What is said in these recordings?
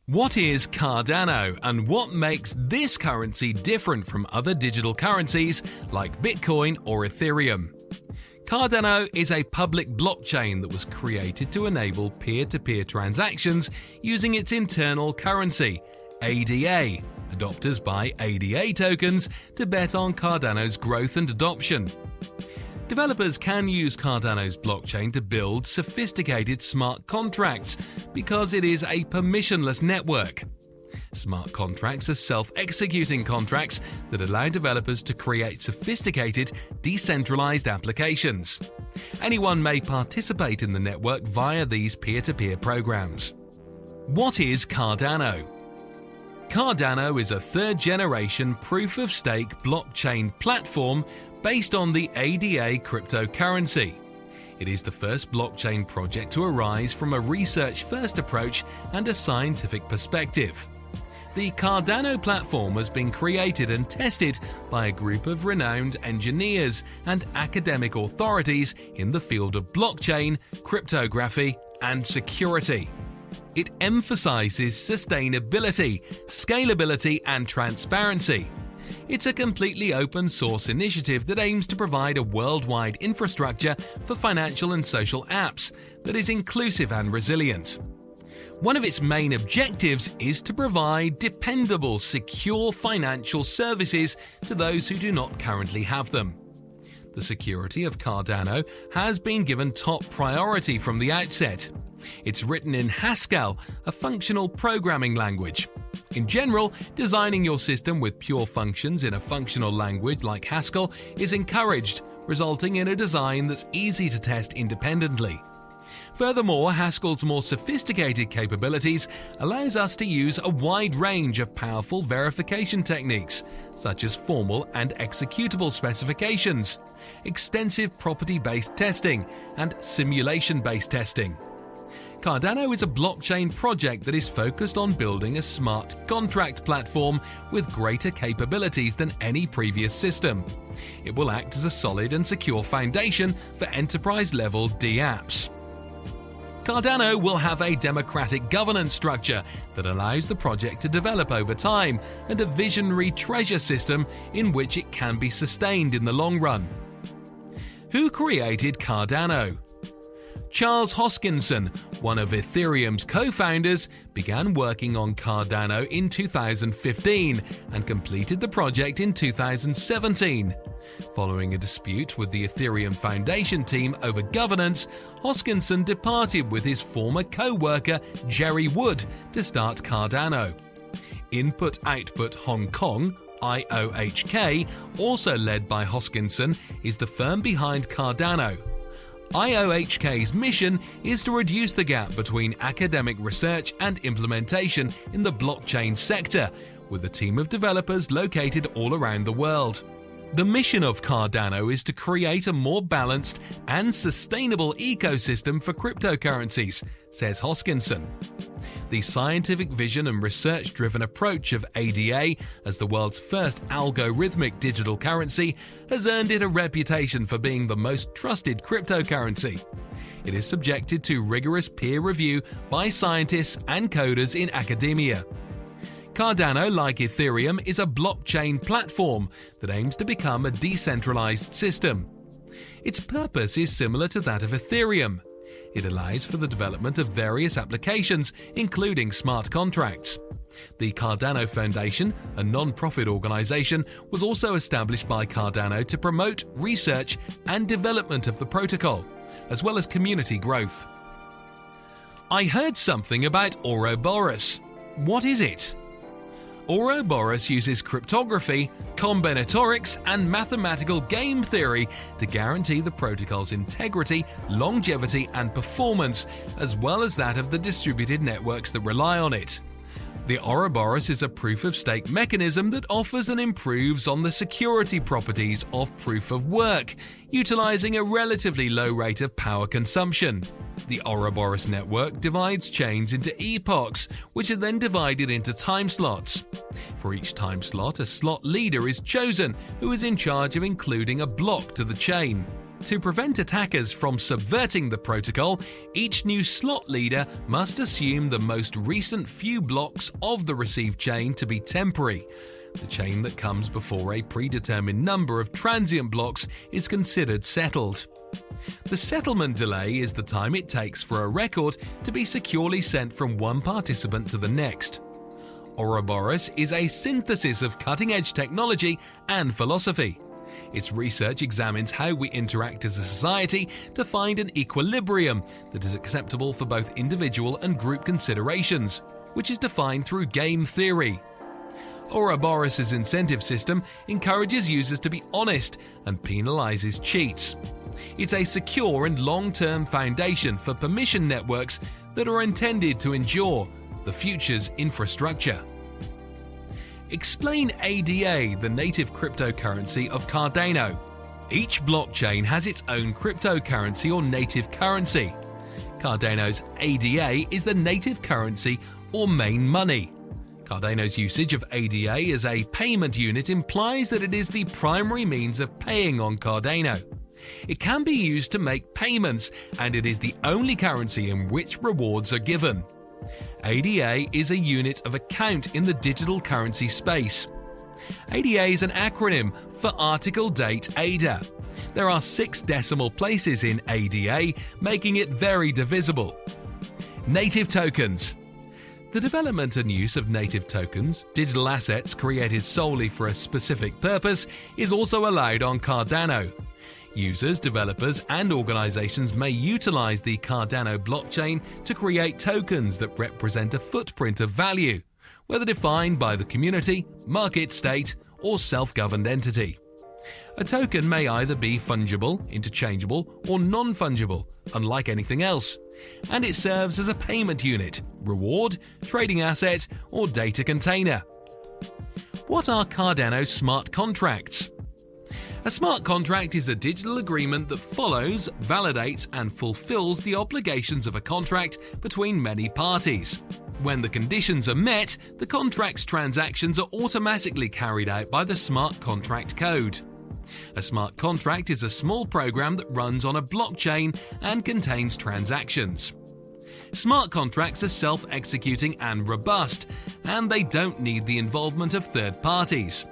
What is Cardano and what makes this currency different from other digital currencies like Bitcoin or Ethereum? Cardano is a public blockchain that was created to enable peer-to-peer transactions using its internal currency, ADA. Adopters buy ADA tokens to bet on Cardano's growth and adoption. Developers can use Cardano's blockchain to build sophisticated smart contracts because it is a permissionless network. Smart contracts are self-executing contracts that allow developers to create sophisticated, decentralized applications. Anyone may participate in the network via these peer-to-peer programs. What is Cardano? Cardano is a third-generation proof-of-stake blockchain platform based on the ADA cryptocurrency. It is the first blockchain project to arise from a research-first approach and a scientific perspective. The Cardano platform has been created and tested by a group of renowned engineers and academic authorities in the field of blockchain, cryptography, and security. It emphasizes sustainability, scalability, and transparency. It's a completely open source initiative that aims to provide a worldwide infrastructure for financial and social apps that is inclusive and resilient. One of its main objectives is to provide dependable, secure financial services to those who do not currently have them. The security of Cardano has been given top priority from the outset. It's written in Haskell, a functional programming language. In general, designing your system with pure functions in a functional language like Haskell is encouraged, resulting in a design that's easy to test independently. Furthermore, Haskell's more sophisticated capabilities allows us to use a wide range of powerful verification techniques, such as formal and executable specifications, extensive property-based testing, and simulation-based testing. Cardano is a blockchain project that is focused on building a smart contract platform with greater capabilities than any previous system. It will act as a solid and secure foundation for enterprise-level dApps. Cardano will have a democratic governance structure that allows the project to develop over time and a visionary treasure system in which it can be sustained in the long run. Who created Cardano? Charles Hoskinson, one of Ethereum's co-founders, began working on Cardano in 2015 and completed the project in 2017. Following a dispute with the Ethereum Foundation team over governance, Hoskinson departed with his former co-worker Jerry Wood to start Cardano. Input Output Hong Kong, IOHK, also led by Hoskinson, is the firm behind Cardano. IOHK's mission is to reduce the gap between academic research and implementation in the blockchain sector, with a team of developers located all around the world. The mission of Cardano is to create a more balanced and sustainable ecosystem for cryptocurrencies, says Hoskinson. The scientific vision and research-driven approach of ADA as the world's first algorithmic digital currency has earned it a reputation for being the most trusted cryptocurrency. It is subjected to rigorous peer review by scientists and coders in academia. Cardano, like Ethereum, is a blockchain platform that aims to become a decentralized system. Its purpose is similar to that of Ethereum. It allows for the development of various applications, including smart contracts. The Cardano Foundation, a non-profit organization, was also established by Cardano to promote research and development of the protocol, as well as community growth. I heard something about Ouroboros. What is it? Ouroboros uses cryptography, combinatorics, and mathematical game theory to guarantee the protocol's integrity, longevity, and performance, as well as that of the distributed networks that rely on it. The Ouroboros is a proof-of-stake mechanism that offers and improves on the security properties of proof-of-work, utilizing a relatively low rate of power consumption. The Ouroboros network divides chains into epochs, which are then divided into time slots. For each time slot, a slot leader is chosen, who is in charge of including a block to the chain. To prevent attackers from subverting the protocol, each new slot leader must assume the most recent few blocks of the received chain to be temporary. The chain that comes before a predetermined number of transient blocks is considered settled. The settlement delay is the time it takes for a record to be securely sent from one participant to the next. Ouroboros is a synthesis of cutting-edge technology and philosophy. Its research examines how we interact as a society to find an equilibrium that is acceptable for both individual and group considerations, which is defined through game theory. Ouroboros' incentive system encourages users to be honest and penalizes cheats. It's a secure and long-term foundation for permission networks that are intended to endure the future's infrastructure. Explain ADA, the native cryptocurrency of Cardano. Each blockchain has its own cryptocurrency or native currency. Cardano's ADA is the native currency or main money. Cardano's usage of ADA as a payment unit implies that it is the primary means of paying on Cardano. It can be used to make payments, and it is the only currency in which rewards are given. ADA is a unit of account in the digital currency space. ADA is an acronym for Article Date ADA. There are 6 decimal places in ADA, making it very divisible. Native tokens. The development and use of native tokens, digital assets created solely for a specific purpose, is also allowed on Cardano. Users, developers, and organizations may utilize the Cardano blockchain to create tokens that represent a footprint of value, whether defined by the community, market state, or self-governed entity. A token may either be fungible, interchangeable, or non-fungible, unlike anything else, and it serves as a payment unit, reward, trading asset, or data container. What are Cardano smart contracts? A smart contract is a digital agreement that follows, validates, and fulfills the obligations of a contract between many parties. When the conditions are met, the contract's transactions are automatically carried out by the smart contract code. A smart contract is a small program that runs on a blockchain and contains transactions. Smart contracts are self-executing and robust, and they don't need the involvement of third parties.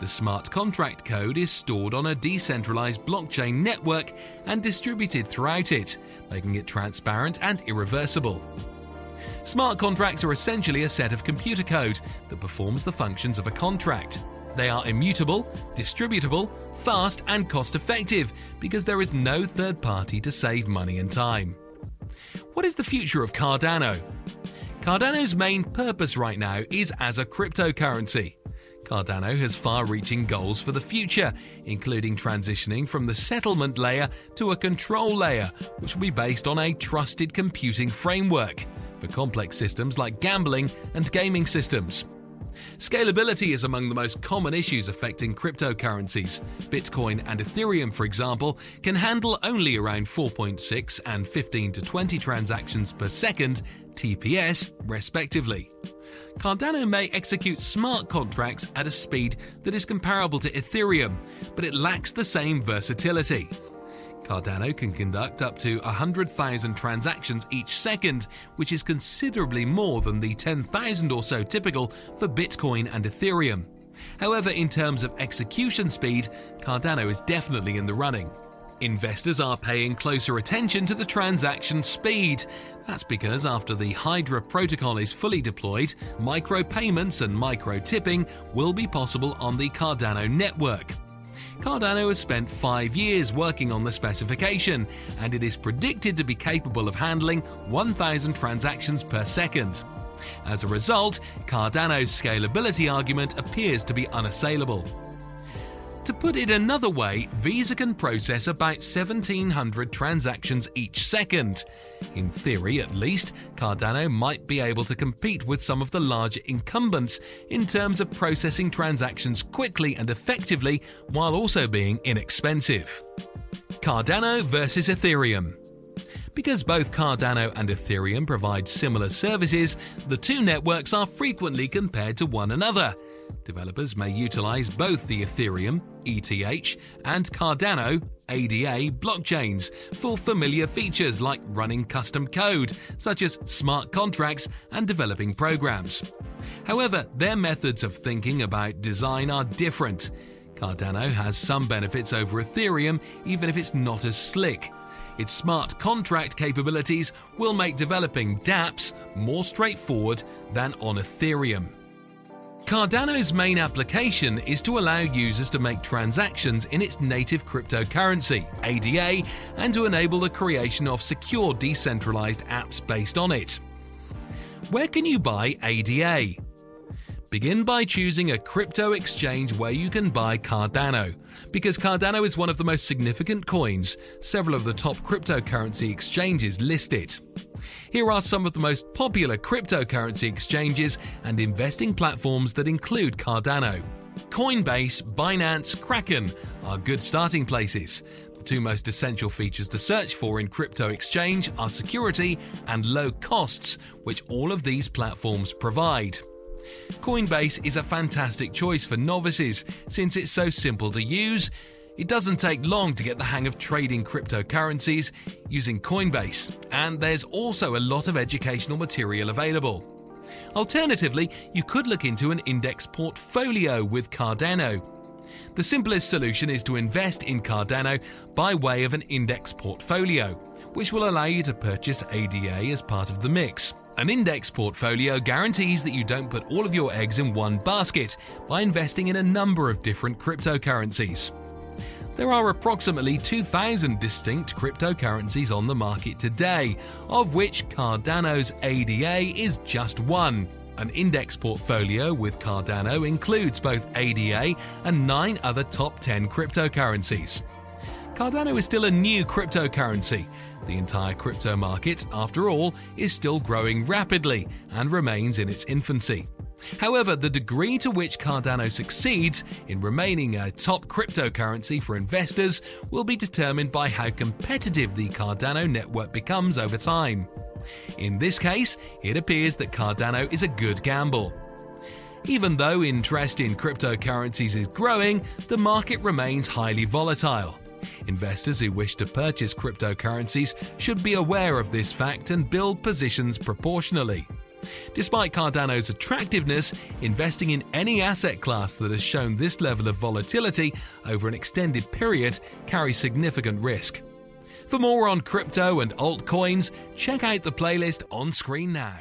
The smart contract code is stored on a decentralized blockchain network and distributed throughout it, making it transparent and irreversible. Smart contracts are essentially a set of computer code that performs the functions of a contract. They are immutable, distributable, fast, and cost-effective because there is no third party to save money and time. What is the future of Cardano? Cardano's main purpose right now is as a cryptocurrency. Cardano has far-reaching goals for the future, including transitioning from the settlement layer to a control layer, which will be based on a trusted computing framework for complex systems like gambling and gaming systems. Scalability is among the most common issues affecting cryptocurrencies. Bitcoin and Ethereum, for example, can handle only around 4.6 and 15 to 20 transactions per second, TPS, respectively. Cardano may execute smart contracts at a speed that is comparable to Ethereum, but it lacks the same versatility. Cardano can conduct up to 100,000 transactions each second, which is considerably more than the 10,000 or so typical for Bitcoin and Ethereum. However, in terms of execution speed, Cardano is definitely in the running. Investors are paying closer attention to the transaction speed. That's because after the Hydra protocol is fully deployed, micropayments and micro-tipping will be possible on the Cardano network. Cardano has spent 5 years working on the specification, and it is predicted to be capable of handling 1,000 transactions per second. As a result, Cardano's scalability argument appears to be unassailable. To put it another way, Visa can process about 1,700 transactions each second. In theory, at least, Cardano might be able to compete with some of the larger incumbents in terms of processing transactions quickly and effectively while also being inexpensive. Cardano versus Ethereum. Because both Cardano and Ethereum provide similar services, the two networks are frequently compared to one another. Developers may utilize both the Ethereum, ETH, and Cardano ADA blockchains for familiar features like running custom code, such as smart contracts and developing programs. However, their methods of thinking about design are different. Cardano has some benefits over Ethereum, even if it's not as slick. Its smart contract capabilities will make developing dApps more straightforward than on Ethereum. Cardano's main application is to allow users to make transactions in its native cryptocurrency, ADA, and to enable the creation of secure decentralized apps based on it. Where can you buy ADA? Begin by choosing a crypto exchange where you can buy Cardano. Because Cardano is one of the most significant coins, several of the top cryptocurrency exchanges list it. Here are some of the most popular cryptocurrency exchanges and investing platforms that include Cardano. Coinbase, Binance, Kraken are good starting places. The two most essential features to search for in crypto exchange are security and low costs, which all of these platforms provide. Coinbase is a fantastic choice for novices since it's so simple to use. It doesn't take long to get the hang of trading cryptocurrencies using Coinbase, and there's also a lot of educational material available. Alternatively, you could look into an index portfolio with Cardano. The simplest solution is to invest in Cardano by way of an index portfolio, which will allow you to purchase ADA as part of the mix. An index portfolio guarantees that you don't put all of your eggs in one basket by investing in a number of different cryptocurrencies. There are approximately 2,000 distinct cryptocurrencies on the market today, of which Cardano's ADA is just one. An index portfolio with Cardano includes both ADA and 9 other top 10 cryptocurrencies. Cardano is still a new cryptocurrency. The entire crypto market, after all, is still growing rapidly and remains in its infancy. However, the degree to which Cardano succeeds in remaining a top cryptocurrency for investors will be determined by how competitive the Cardano network becomes over time. In this case, it appears that Cardano is a good gamble. Even though interest in cryptocurrencies is growing, the market remains highly volatile. Investors who wish to purchase cryptocurrencies should be aware of this fact and build positions proportionally. Despite Cardano's attractiveness, investing in any asset class that has shown this level of volatility over an extended period carries significant risk. For more on crypto and altcoins, check out the playlist on screen now.